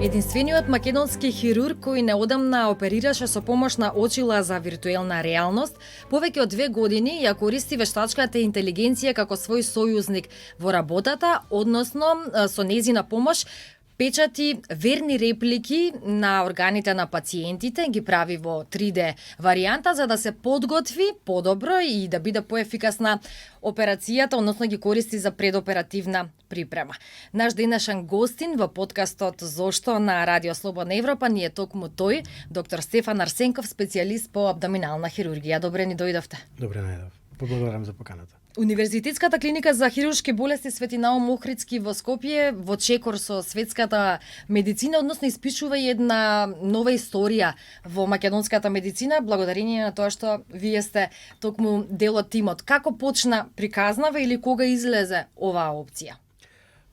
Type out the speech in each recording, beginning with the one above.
Единствениот македонски хирург кој неодамна оперираше со помош на очила за виртуелна реалност, повеќе од 2 години ја користи вештачката интелигенција како свој сојузник во работата, односно со нејзина помош печати верни реплики на органите на пациентите, ги прави во 3D варијанта за да се подготви подобро и да биде поефикасна операцијата, односно ги користи за предоперативна припрема. Наш денешен гостин во подкастот Зошто на Радио Слободна Европа ни е токму тој, доктор Стефан Арсенков, специјалист по абдоминална хирургија. Добре ни дојдовте. Добре најдов. Поблагодарам за поканата. Универзитетската клиника за хируршки болести Свети Наум Охридски во Скопје во чекор со светската медицина, односно испишува една нова историја во македонската медицина, благодарение на тоа што вие сте токму дел од тимот. Како почна приказнава или кога излезе оваа опција?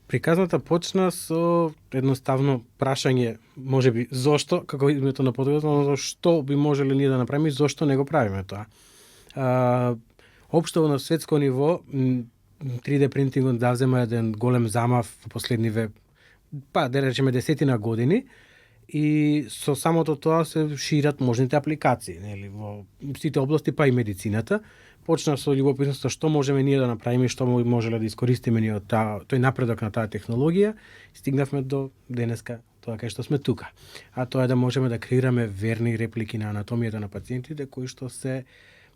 Приказната почна со едноставно прашање, можеби зошто, како името на подготовка, но што би можеле ние да направиме и зошто не го правиме тоа. Општо на светско ниво 3D принтингот да зема еден голем замав во последниве, да речеме, 10 години, и со самото тоа се шират можните апликации, нели, во сите области, па и медицината. Почна со љубопитноста што можеме ние да направиме, што можеле да искористиме ние од тој напредок на таа технологија, и стигнавме до денеска тоа кај што сме тука. А тоа е да можеме да креираме верни реплики на анатомијата на пациентите кои што се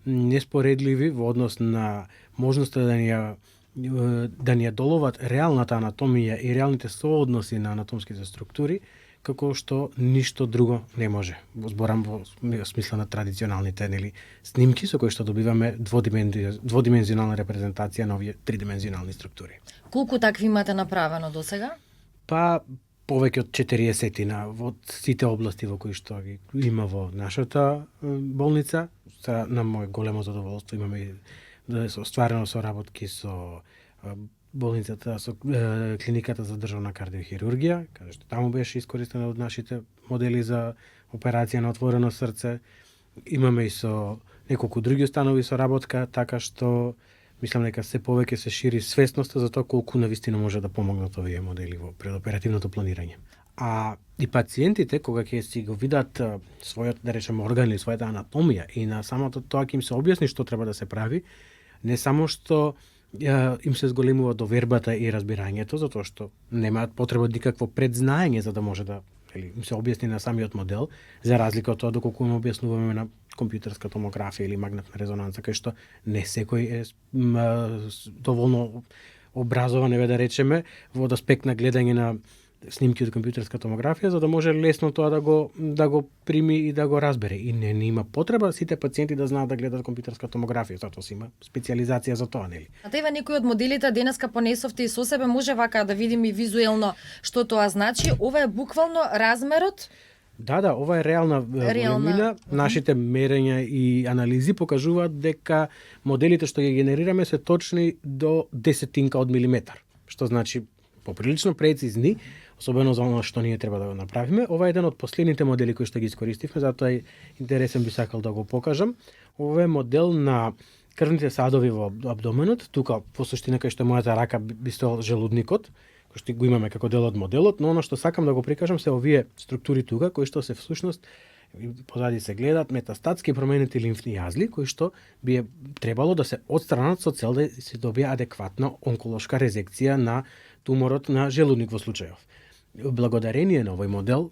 неспоредливи во однос на можноста да ни ја доловат реалната анатомија и реалните соодноси на анатомските структури, како што ништо друго не може. Зборам во смисла на традиционалните, нели, снимки со кои што добиваме дводимензионална репрезентација на овие тридимензионални структури. Колку такви имате направено досега? Па повеќе од 40 во сите области во кои што ги има во нашата болница. На моје големо задоволство имаме да се остварено соработки со болницата, со клиниката за државна кардиохирургија, каде што таму беше искористена од нашите модели за операција на отворено срце. Имаме и со неколку други установи соработка, така што мислам дека се повеќе се шири свесноста за тоа колку навистина може да помогнат овие модели во предоперативното планирање. А и пациентите, кога ќе си го видат својот, да речеме, орган или својата анатомија и на самото тоа ќе им се објасни што треба да се прави, не само што им се зголемува довербата и разбирањето, затоа што немаат потреба од никакво предзнаење за да може да им се објасни на самиот модел, за разлика од тоа доколку им објаснуваме на компјутерска томографија или магнетна резонанца, кај што не секој е доволно образован, да речеме, во аспект на гледање на снимки од компјутерска томографија, за да може лесно тоа да го прими и да го разбере. И не има потреба сите пациенти да знаат да гледат компјутерска томографија, затоа си има специјализација за тоа, нели? А тева некој од моделите денеска понесовте и со себе, може вака да видиме визуелно што тоа значи. Ова е буквално размерот. Да, ова е реална големина. Нашите мерења и анализи покажуваат дека моделите што ги генерираме се точни до десетинка од милиметар, што значи поприлично прецизни, особено за оно што ние треба да го направиме. Ова е еден од последните модели кои што ги искористивме, затоа е интересен, би сакал да го покажам. Ова е модел на крвните садови во абдоменот. Тука во суштина кај што мојата рака би стоел желудникот, кој што го имаме како дел од моделот, но оно што сакам да го прикажам се овие структури тука кои што се всушност позади се гледат метастатски променети лимфни јазли кои што би требало да се отстранат со цел да се добие адекватна онколошка резекција на туморот на желудник во случајов. Благодарение на овој модел,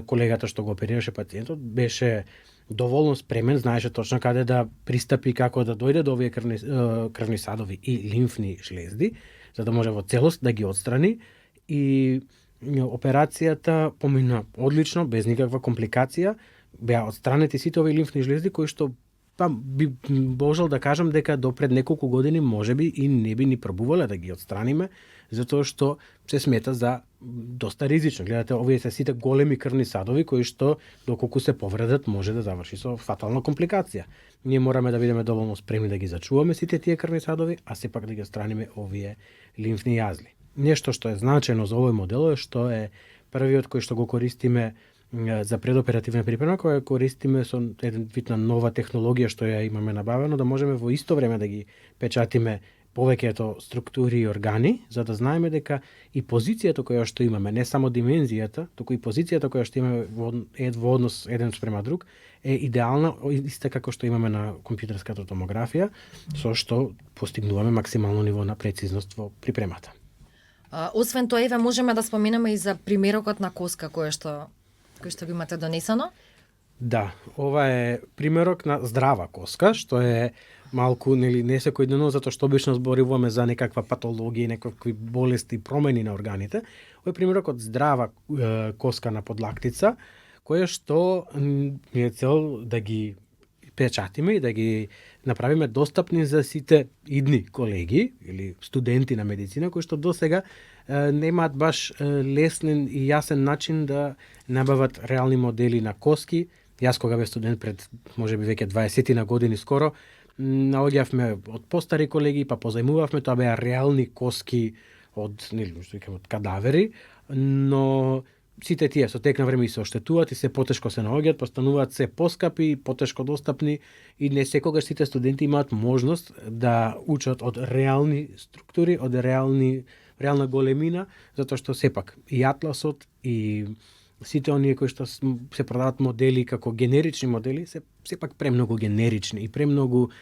колегата што го оперираше пациентот беше доволно спремен, знаеше точно каде да пристапи, како да дојде до овие крвни садови и лимфни шлезди, за да може во целост да ги отстрани, и операцијата помина одлично, без никаква компликација. Беа отстранети сите овие лимфни шлезди кои што би можел да кажам дека до пред неколку години можеби и не би ни пробувале да ги отстраниме, затоа што се смета за доста ризично. Гледате, овие се сите големи крвни садови кои што доколку се повредат може да заврши со фатална компликација. Ние мораме да бидеме доволно спремни да ги зачуваме сите тие крвни садови, а сепак да ги отстраниме овие лимфни јазли. Нешто што е значено за овој модел е што е првиот кој што го користиме за предоперативна припрема, која користиме со еден вид на нова технологија што ја имаме набавено, да можеме во исто време да ги печатиме повеќето структури и органи, за да знаеме дека и позицијата која што имаме, не само димензијата, туку и позицијата која што имаме во однос еден спрема друг, е идеална, иста како што имаме на компјутерската томографија, со што постигнуваме максимално ниво на прецизност во припремата. Освен тоа, еве можеме да споменеме и за примерокот на коска кој што го имате донесено. Да, ова е примерок на здрава коска, што е малку нели не секојдневно, затоа што обично зборуваме за некаква патологија, некакви болести, промени на органите. Ова е примерок од здрава коска на подлактица, која што е цел да ги печатиме и да ги направиме достапни за сите идни колеги или студенти на медицина кои што досега немаат баш лесен и јасен начин да набават реални модели на коски. Јас кога бев студент пред можеби веќе 20 на години скоро, наоѓавме од постари колеги, па позајмувавме, тоа беа реални коски од, нели, што викам, од кадавери, но сите тие со тек на време и се оштетуваат и се потешко се наоѓаат, постануваат се поскапи, потешко достапни и не секогаш сите студенти имаат можност да учат од реални структури, од реална големина, затоа што сепак и атласот и сите оние кои што се продаваат модели како генерични модели се сепак премногу генерични и премногу,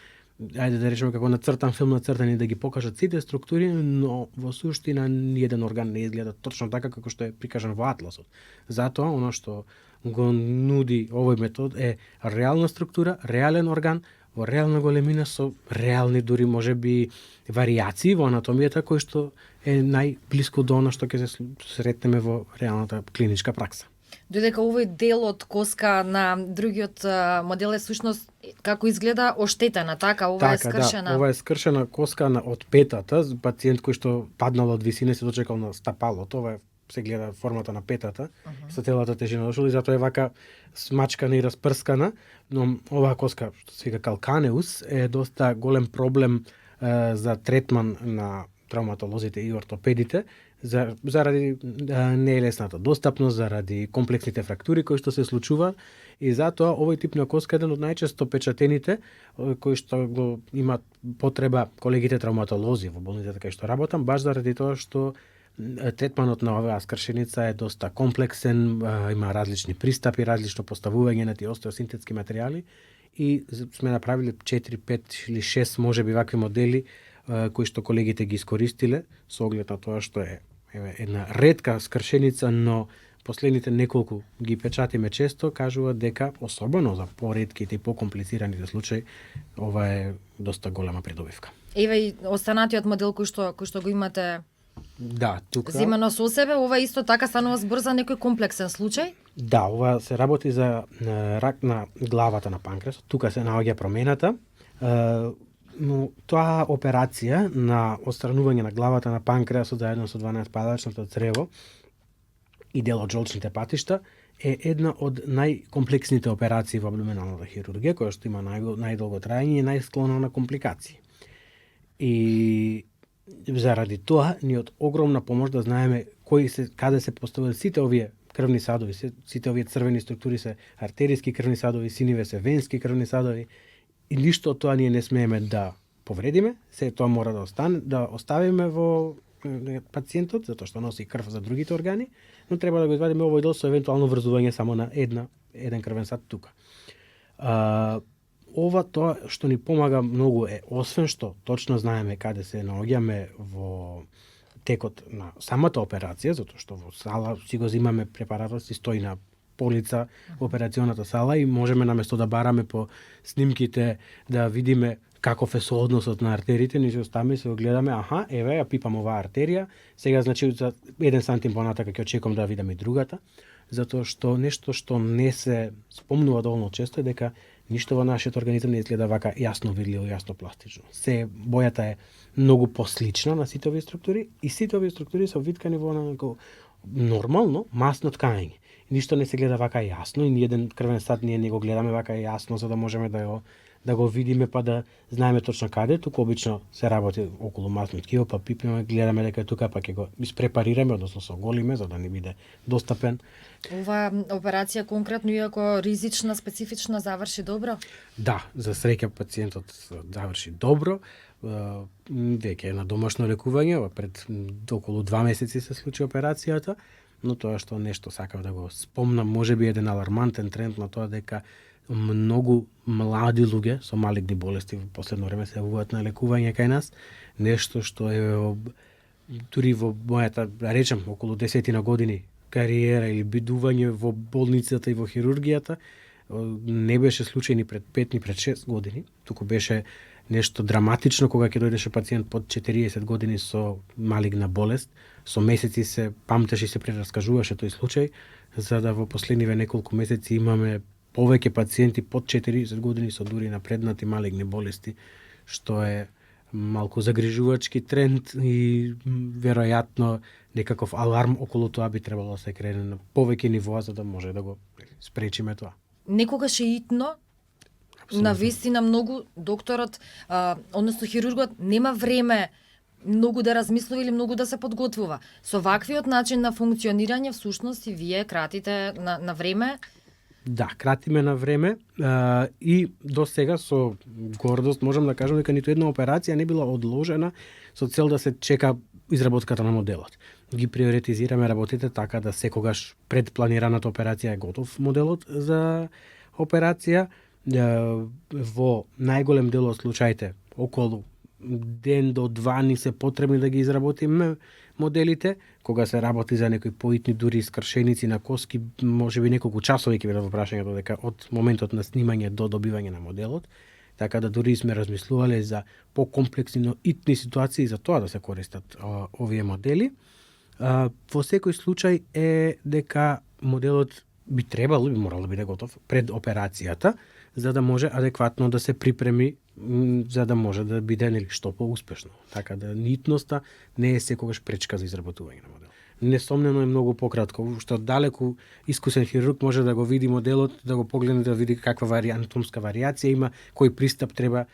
ајде да речеме како нацртан филм нацртани да ги покажат сите структури, но во суштина ниеден орган не изгледа точно така како што е прикажан во атласот. Затоа оно што го нуди овој метод е реална структура, реален орган во реална големина со реални дури можеби варијации во анатомијата кои што е најблиску до она што ќе се сретнеме во реалната клиничка пракса. Додека овој дел од коска на другиот модел е сушност како изгледа оштетена, така, ова е скршена. Да, ова е скршена коска од петата, пациент кој што паднал од висина се дочекал на стапалото, ова се гледа формата на петата, со целата тежина дошол и затоа е вака смачкана и распрскана, но оваа коска, што се вика калканеус, е доста голем проблем за третман на травматолозите и ортопедите, заради неелесната достапност, заради комплексните фрактури кои што се случуваат и затоа овој тип на коска е еден од најчесто печатените кои што го имаат потреба колегите травматолози во болницата кај што работам, баш заради тоа што третманот на оваа скршеница е доста комплексен, има различни пристапи, различно поставување на тие остеосинтетски материјали и сме направиле 4, 5 или 6 можеби вакви модели кои што колегите ги искористиле со оглед на тоа што е една ретка скршеница, но последните неколку ги печатиме често, кажуваат дека особено за поредките и покомплицираните случаи ова е доста голема придобивка. Еве и останатиот модел кој што го имате. Да, тука Земено со себе, ова исто така станува збор за некој комплексен случај? Да, ова се работи за рак на главата на панкреасот. Тука се наоѓа промената. Но тоа операција на отстранување на главата на панкреасот заедно со 12-падачното црево и дел од жолчните патишта е една од најкомплексните операции во абдоминалната хирургија, која што има најдолго траење и најсклона на компликации. И заради тоа ни од огромна помош да знаеме каде се поставуваат сите овие крвни садови, сите овие црвени структури се артериски крвни садови, синиве се венски крвни садови. И ништо од тоа ние не смееме да повредиме, се тоа мора да оставиме во пациентот, затоа што носи крв за другите органи, но треба да го извадиме овој дел со евентуално врзување само на еден крвен сад тука. Ова тоа што ни помага многу е, освен што точно знаеме каде се наоѓаме во текот на самата операција, затоа што во сала си го земаме препаратот, си стои на полица во операционата сала и можеме наместо да бараме по снимките да видиме каков е соодносот на артериите, ние се оставаме и се гледаме, еве, ја пипам оваа артерија, сега значи за 1 сантим понатака ќе очекувам да видам и другата, затоа што нешто што не се спомнува доволно често е дека ништо во нашиот организам не изгледа вака јасно видливо, јасно пластично. Се бојата е многу послична на сите овие структури и сите овие структури се виткани во некако нормално масно ткање. Ништо не се гледа вака јасно и ниеден крвен сад ние не го гледаме вака јасно за да можеме да го видиме па да знаеме точно каде, туку обично се работи околу масно ткиво, па пипиме, гледаме дека тука па ќе го испрепарираме, односно со голиме за да не биде достапен. Ова операција конкретно иако ризична, специфична, заврши добро? Да, за среќа пациентот заврши добро. веќе на домашно лекување, пред околу 2 месеци се случи операцијата, но тоа што нешто сакав да го спомнам, можеби еден алармантен тренд на тоа дека многу млади луѓе со малигни болести во последно време се јавуваат на лекување кај нас, нешто што е дури во мојата, да речем, околу 10 години кариера или бидување во болницата и во хирургијата, не беше случај ни пред 5 ни пред 6 години, туку беше нешто драматично кога ќе дојдеше пациент под 40 години со малигна болест, со месеци се памтеше и се прераскажуваше тој случај, за да во последниве неколку месеци имаме повеќе пациенти под 40 години со дури напреднати малигни болести, што е малку загрижувачки тренд и веројатно некаков аларм околу тоа би требало да се крене на повеќе нивоа за да може да го спречиме тоа. Некогаш е итно, навистина многу докторот, односно хирургот нема време многу да размислува или многу да се подготвува. Со ваквиот начин на функционирање всушност и вие кратите на време. Да, кратиме на време и до сега со гордост можам да кажам дека ниту една операција не била одложена со цел да се чека изработката на моделот. Ги приоритизираме работите така да секогаш пред планираната операција е готов моделот за операција. Во најголем дел од случаите околу ден до 2 ни се потребни да ги изработиме моделите, кога се работи за некои поитни дури скршеници на коски, можеби неколку часови ќе бидат во прашањето дека од моментот на снимање до добивање на моделот, така да дури сме размислувале за покомплексни, но итни ситуации за тоа да се користат овие модели. Во секој случај е дека моделот би морал да биде готов пред операцијата, за да може адекватно да се припреми, за да може да биде што поуспешно. Така да нитноста не е секогаш пречка за изработување на модел. Несомнено е многу пократко, што далеку искусен хирург може да го види моделот, да го погледне, да види каква анатомска варијација има, кој пристап треба,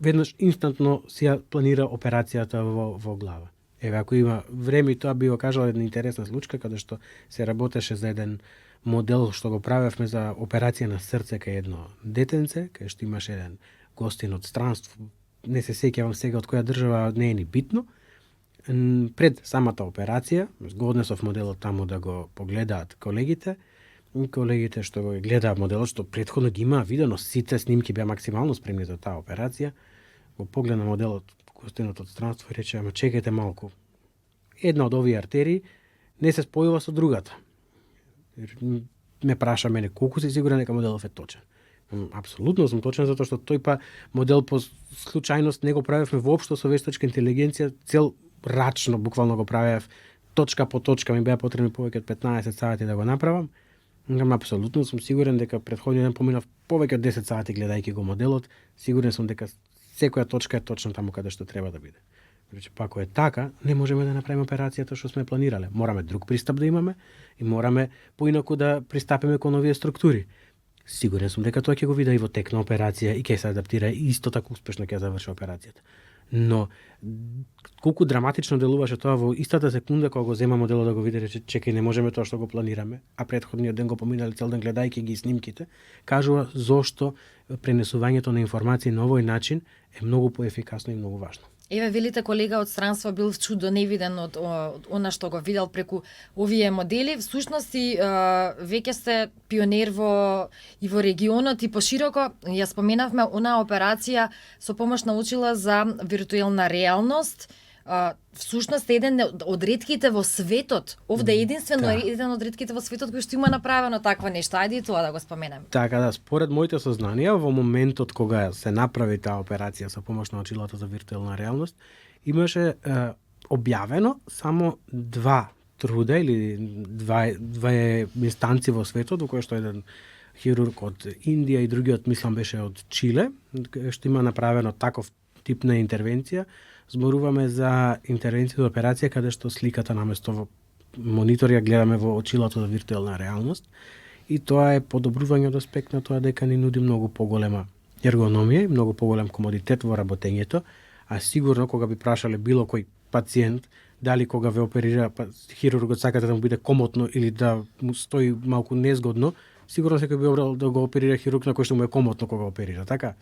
веднаш инстантно си ја планира операцијата во глава. Еве, ако има време, тоа би го кажала една интересна случка, каде што се работеше за еден модел што го правевме за операција на срце кај едно детенце, кај што имаше еден гостин од странство, не се сеќавам сега од која држава, не е ни битно. Пред самата операција, однесов моделот таму да го погледаат колегите, и колегите што го гледаат моделот, што претходно ги има видено, сите снимки беа максимално спремни за таа операција, го погледна моделот, гостинот од странство и рече, ама чекајте малку, една од овие артерии не се спојува со другата. Ме праша мене колку си сигурен дека моделот е точен. Апсолутно сум точен, затоа што тој па модел по случајност не го правевме воопшто со вештачка интелигенција, цел рачно буквално го правев, точка по точка, ми беа потребни повеќе од 15 сати да го направам. Апсолутно сум сигурен дека претходниот ден поминав повеќе од 10 сати гледајќи го моделот, сигурен сум дека секоја точка е точно таму каде што треба да биде. Значи, па ако е така, не можеме да направиме операцијата што сме планирале. Мораме друг пристап да имаме и мораме поинаку да пристапиме кон овие структури. Сигурен сум дека тоа ќе го види и во тек на операција и ќе се адаптира и исто така успешно ќе заврши операцијата. Но колку драматично делуваше тоа во истата секунда кога го зема моделот да го види, рече чекај, не можеме тоа што го планираме, а претходниот ден го поминали цел ден гледајќи ги снимките, кажува зошто пренесувањето на информации на овој начин е многу поефикасно и многу важно. Еве, велите колега од странство бил чудо невиден од она што го видел преку овие модели. Всушност и веќе сте пионер и во регионот и пошироко. Ја споменавме она операција со помош на очила за виртуелна реалност. Всушност еден од ретките во светот, овде е единствено еден од ретките во светот кој што има направено такво нешто. Ајде и тоа да го споменеме. Така да, според моите сознанија, во моментот кога се направи таа операција со помош на очилата за виртуелна реалност, имаше објавено само 2 труда или две инстанци во светот, во кој што еден хирург од Индија и другиот, мислам, беше од Чиле, што има направено таков тип на интервенција. Зборуваме за интервенција за операција каде што сликата наместо во монитор ја гледаме во очилото за виртуелна реалност и тоа е подобрување од аспект на тоа дека ни нуди многу поголема ергономија и многу поголем комодитет во работењето, а сигурно кога би прашале било кој пациент дали кога ве оперира хирургот сакате да му биде комотно или да му стои малку незгодно, сигурно секој би обрал да го оперира хирург на кој што му е комотно кога оперира, така?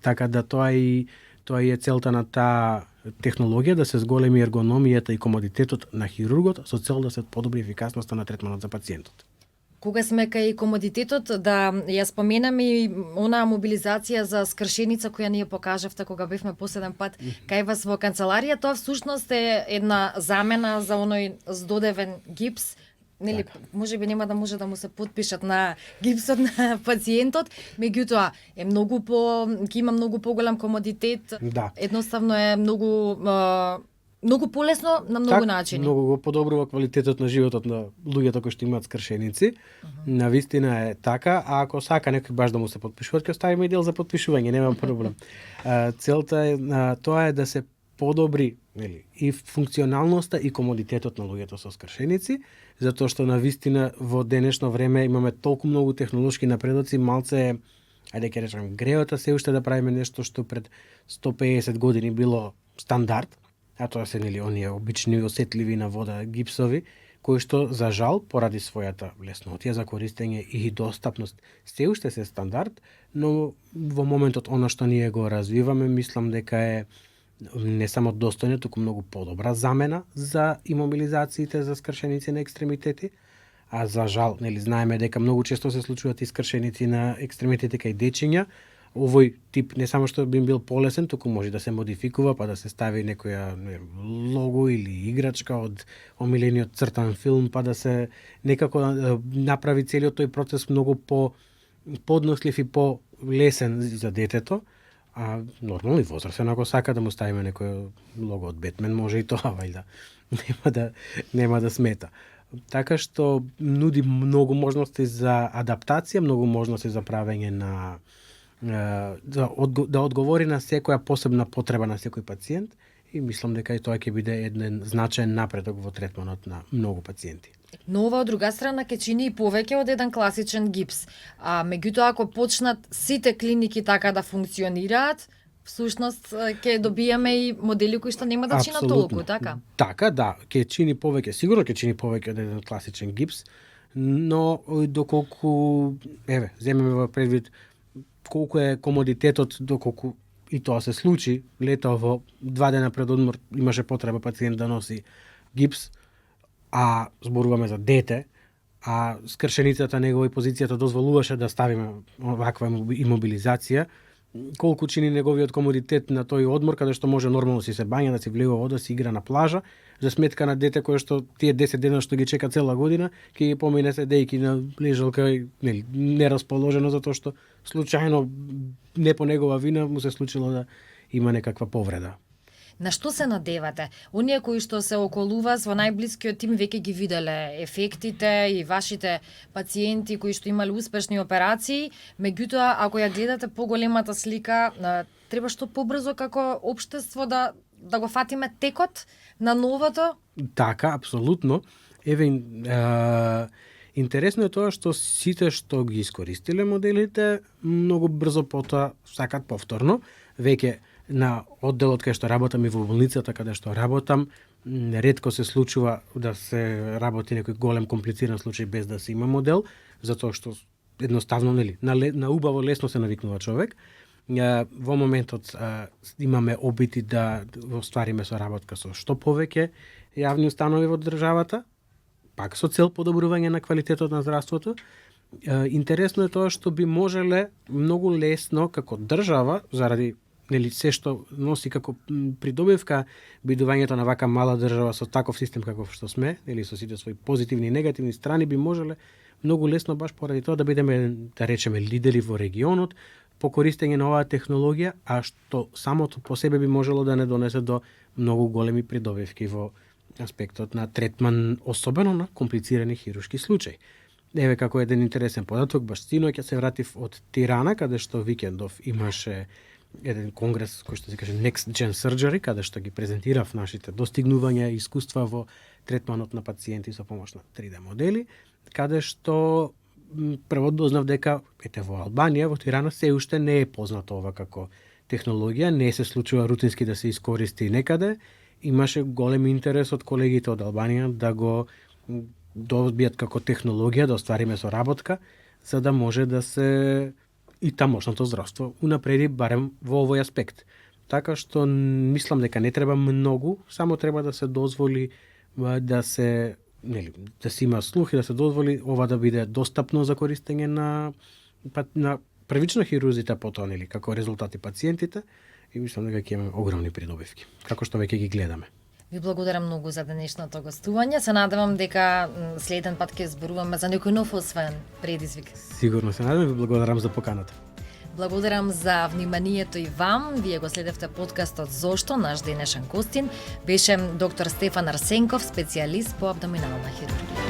Така да тоа и Тоа е целта на таа технологија, да се зголеми ергономијата и комодитетот на хирургот со цел да се подобри ефикасноста на третманот за пациентот. Кога сме кај комодитетот, да ја споменам и онаа мобилизација за скршеница која ние покажавте кога бевме последен пат кај вас во канцеларија, тоа всушност е една замена за оној здодевен гипс. Нели, можеби нема да може да му се потпишат на гипсот на пациентот, меѓутоа е многу ќе има многу поголем комодитет. Да. Едноставно е многу полесно на многу начини. Многу го подобрува квалитетот на животот на луѓето кои што имаат скршеници. Навистина е така, а ако сака некој баш да му се потпишува, ќе оставиме и дел за потпишување, нема проблем. Целта е тоа е да се подобри, нели, и функционалноста и комодитетот на луѓето со скршеници, затоа што навистина во денешно време имаме толку многу технолошки напредоци, малце ајде ќе речеме греота се уште да правиме нешто што пред 150 години било стандард, а тоа се нели оние обични осетливи на вода гипсови, кои што за жал поради својата леснотија за користење и достапност се уште се стандард, но во моментот она што ние го развиваме, мислам дека е не само достојна, туку многу подобра замена за имобилизациите за скршеници на екстремитети, а за жал, нели знаеме дека многу често се случуваат и скршеници на екстремитети кај дечиња. Овој тип не само што би било полесен, туку може да се модификува, па да се стави некоја лого или играчка од омилениот цртан филм, па да се некако направи целиот тој процес многу поднослив и полесен за детето. А нормално и возрастен, ако сака да му ставиме некој лого од Бетмен, може и тоа, вајда. Нема да смета. Така што нуди многу можности за адаптација, многу можности за правење на да одговори на секоја посебна потреба на секој пациент и мислам дека и тоа ќе биде еден значаен напредок во третманот на многу пациенти. Но ова од друга страна ќе чини и повеќе од еден класичен гипс. А меѓутоа ако почнат сите клиники така да функционираат, всушност ќе добиеме и модели кои што нема да чинат толку, така? Така, да, ќе чини повеќе, сигурно ќе чини повеќе од еден класичен гипс, но доколку земеме во предвид колку е комодитетот, доколку и тоа се случи, лето во 2 дена пред одмор имаше потреба пациент да носи гипс, а зборуваме за дете, а скршеницата негова и позицијата дозволуваше да ставиме ваква имобилизација, колку чини неговиот комодитет на тој одмор, каде што може нормално си се бања, да си влегува вода, си игра на плажа, за сметка на дете кое што тие 10 дена што ги чека цела година, ќе ги помине седејки на лежалка нерасположено, затоа што случајно, не по негова вина, му се случило да има некаква повреда. На што се надевате? Оние кои што се околу вас во најблискиот тим веќе ги виделе ефектите и вашите пациенти кои што имале успешни операции, меѓутоа ако ја гледате поголемата слика, треба што побрзо како општество да го фатиме текот на новото? Така, апсолутно. Интересно е тоа што сите што ги искористиле моделите многу брзо потоа сакат повторно. Веќе на одделот кај што работам и во болницата каде што работам, ретко се случува да се работи некој голем комплициран случај без да се има модел, затоа што едноставно на убаво лесно се навикнува човек. Во моментот имаме обити да оствариме соработка со што повеќе јавни установи во државата, пак со цел подобрување на квалитетот на здравството. Интересно е тоа што би можеле многу лесно како држава, заради се што носи како придобивка бидувањето на вака мала држава со таков систем каков што сме, со сите своји позитивни и негативни страни, би можеле многу лесно баш поради тоа да бидеме, да речеме, лидери во регионот по користење на оваа технологија, а што самото по себе би можело да не донесе до многу големи придобивки во аспектот на третман, особено на комплицирани хируршки случаи. Еве како еден интересен податок, баш синоќа се вратив од Тирана, каде што викендов имаше еден конгрес кој што се каже Next Gen Surgery, каде што ги презентирав нашите достигнувања и искуства во третманот на пациенти со помош на 3D модели, каде што прво дознав дека во Албанија, во Тирана се уште не е познато ова како технологија, не се случува рутински да се искористи некаде. Имаше голем интерес од колегите од Албанија да го добијат како технологија, да оствариме соработка, за да може да се и тамошното здравство унапреди барем во овој аспект. така што мислам дека не треба многу, само треба да се дозволи да се има слух и да се дозволи ова да биде достапно за користење на првично хирурзите, потоа како резултати пациентите, и мислам дека ќе имаме огромни придобивки, како што веќе ги гледаме. Ви благодарам многу за денешното гостување. Се надевам дека следен пат ќе зборуваме за некој нов освоен предизвик. Сигурно се надевам и ви благодарам за поканата. Благодарам за вниманието и вам. Вие го следевте подкастот Зошто, наш денешен гостин беше доктор Стефан Арсенков, специјалист по абдоминална хирургија.